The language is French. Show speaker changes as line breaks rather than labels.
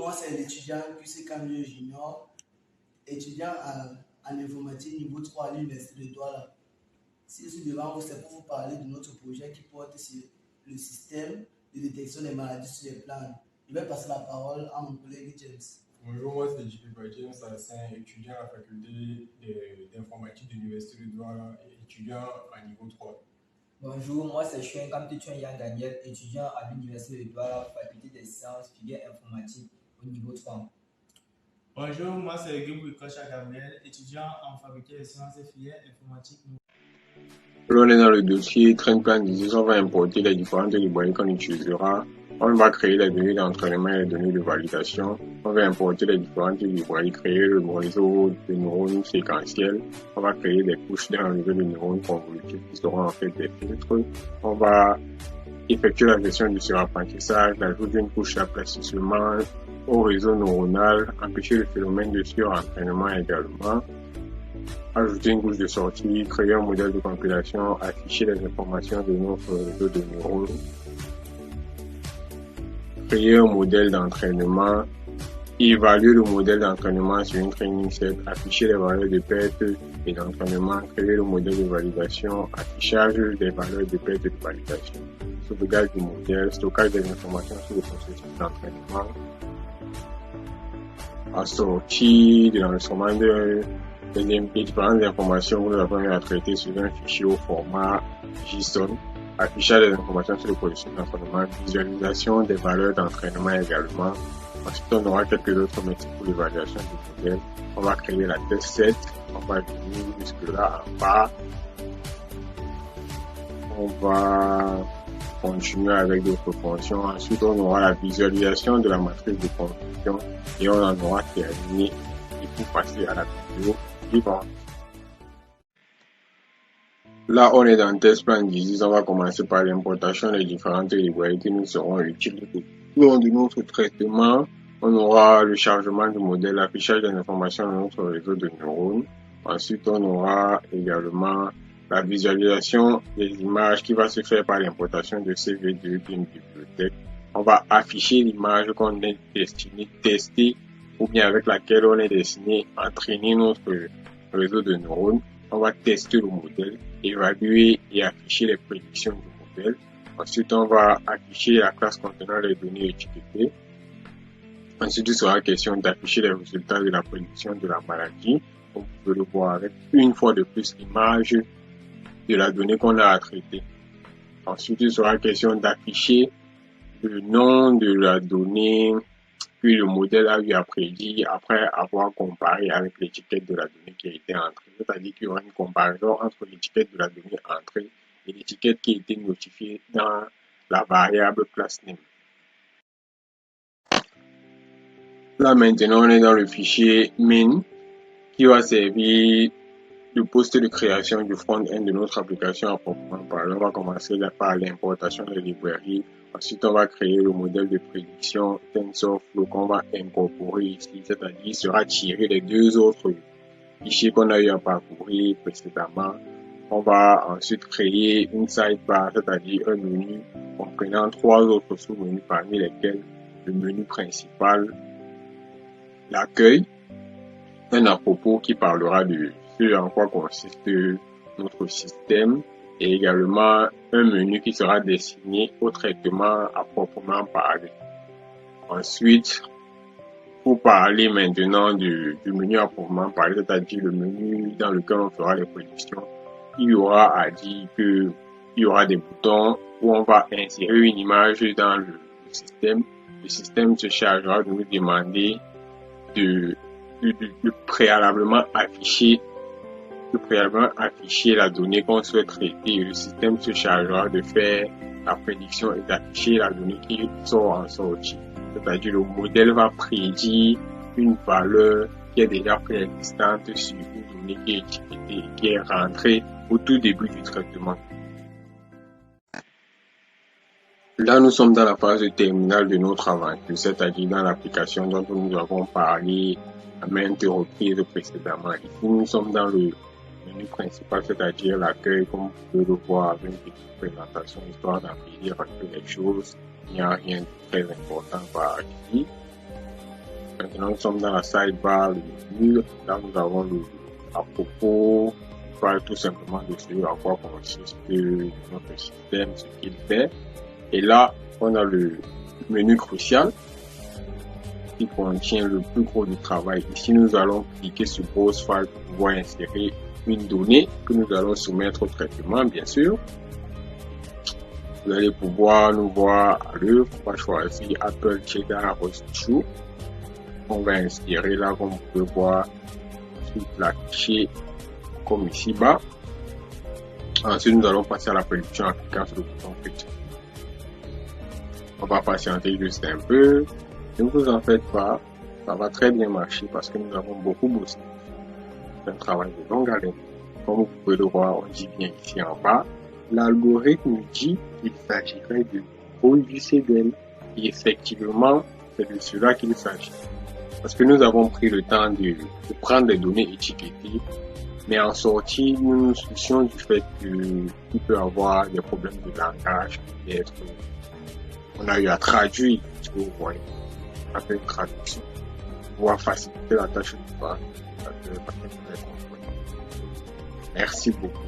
moi c'est l'étudiant QC Junior, étudiant en informatique niveau 3 à l'Université de Douala. Si je suis devant vous, c'est pour vous parler de notre projet qui porte sur le système de détection des maladies sur les plantes. Je vais passer la parole à mon collègue James.
Bonjour, moi c'est James Assin, étudiant à la faculté d'informatique de l'Université de Douala et étudiant à niveau 3.
Bonjour, moi c'est Chuen Kamtituan Yann Daniel, étudiant à l'Université de Douala, faculté des sciences, filière informatique au niveau 3.
Bonjour, moi c'est Guibou Kocha Gabriel, étudiant en faculté des sciences et filière informatique.
On est dans le dossier TrainPlan 18, on va importer les différentes librairies qu'on utilisera. On va créer les données d'entraînement et les données de validation. On va importer les différentes librairies, créer le réseau de neurones séquentiels. On va créer des couches d'un réseau de neurones convolutifs qui seront en fait des filtres. On va effectuer la gestion du surapprentissage, l'ajout d'une couche d'aplatissement au réseau neuronal, empêcher le phénomène de surentraînement également. Ajouter une couche de sortie, créer un modèle de compilation, afficher les informations de notre réseau de neurones, créer un modèle d'entraînement, évaluer le modèle d'entraînement sur une training set, afficher les valeurs de perte et d'entraînement, créer le modèle de validation, affichage des valeurs de perte et de validation, sauvegarde du modèle, stockage des informations sur le processus d'entraînement, assortie de l'enregistrement des différentes informations que nous avons eu à traiter sur un fichier au format JSON, affichage des informations sur le processus d'entraînement, visualisation des valeurs d'entraînement également. Ensuite, on aura quelques autres métiers pour l'évaluation du modèle. On va créer la test set, on va venir jusque-là en bas. On va continuer avec d'autres fonctions. Ensuite, on aura la visualisation de la matrice de construction et on en aura terminé. Il faut passer à la vidéo suivante. Là, on est dans TestPlan 18. On va commencer par l'importation des différentes librairies qui nous seront utiles tout au long de notre traitement. On aura le chargement du modèle, l'affichage des informations de notre réseau de neurones. Ensuite, on aura également la visualisation des images qui va se faire par l'importation de CV2 qui est une bibliothèque. On va afficher l'image qu'on est destiné tester ou bien avec laquelle on est destiné à entraîner notre réseau de neurones. On va tester le modèle, évaluer et afficher les prédictions du modèle. Ensuite, on va afficher la classe contenant les données étiquetées. Ensuite, il sera question d'afficher les résultats de la prédiction de la maladie. Comme vous pouvez le voir avec une fois de plus l'image de la donnée qu'on a à traiter. Ensuite, il sera question d'afficher le nom de la donnée que le modèle a eu à prédire après avoir comparé avec l'étiquette de la donnée qui a été entrée. C'est-à-dire qu'il y aura une comparaison entre l'étiquette de la donnée entrée et l'étiquette qui a été notifiée dans la variable class name. Là maintenant, on est dans le fichier min qui va servir de poste de création du front-end de notre application à proprement parler. On va commencer par l'importation des librairies. Ensuite, on va créer le modèle de prédiction TensorFlow qu'on va incorporer ici, c'est-à-dire il sera tiré des deux autres fichiers qu'on a eu à parcourir précédemment. On va ensuite créer une sidebar, c'est-à-dire un menu comprenant trois autres sous-menus parmi lesquels le menu principal, l'accueil, un à propos qui parlera de ce en quoi consiste notre système et également un menu qui sera destiné au traitement à proprement parler. Ensuite, pour parler maintenant du menu à proprement parler, c'est-à-dire le menu dans lequel on fera les prédictions, il y aura à dire qu'il y aura des boutons où on va insérer une image dans le système. Le système se chargera de nous demander de préalablement afficher la donnée qu'on souhaite traiter. Le système se chargera de faire la prédiction et d'afficher la donnée qui sort en sortie. C'est-à-dire le modèle va prédire une valeur qui est déjà préexistante sur une donnée qui est étiquetée et qui est rentrée au tout début du traitement. Là, nous sommes dans la phase terminale de notre aventure, c'est-à-dire dans l'application dont nous avons parlé à maintes reprises précédemment. Ici, nous sommes dans le menu principal, c'est-à-dire l'accueil, comme vous pouvez le voir avec une petite présentation, histoire d'embellir un peu les choses. Il n'y a rien de très important par ici. Maintenant, nous sommes dans la sidebar, le menu. Là, nous avons le à propos, on parle tout simplement de ce à quoi consiste notre système, ce qu'il fait. Et là, on a le menu crucial qui contient le plus gros du travail. Ici, nous allons cliquer sur Browse File pour pouvoir insérer une donnée que nous allons soumettre au traitement, bien sûr. Vous allez pouvoir nous voir à l'œuvre. On va choisir Apple Cheddar Host True. On va insérer là, comme vous pouvez voir, tout l'afficher comme ici bas. Ensuite, nous allons passer à la production en cliquant sur le bouton Fetch. On va patienter juste un peu. Ne vous en faites pas, ça va très bien marcher parce que nous avons beaucoup bossé. C'est un travail de longue haleine. Comme vous pouvez le voir, on dit bien ici en bas, l'algorithme dit qu'il s'agirait de OUCDL. Et effectivement, c'est de cela qu'il s'agit. Parce que nous avons pris le temps de prendre des données étiquetées, mais en sortie, nous nous soucions du fait qu'il peut avoir des problèmes de langage, peut-être. On a eu à traduire, vous voyez. Après une traduction, pouvoir faciliter la tâche du pas. Merci beaucoup.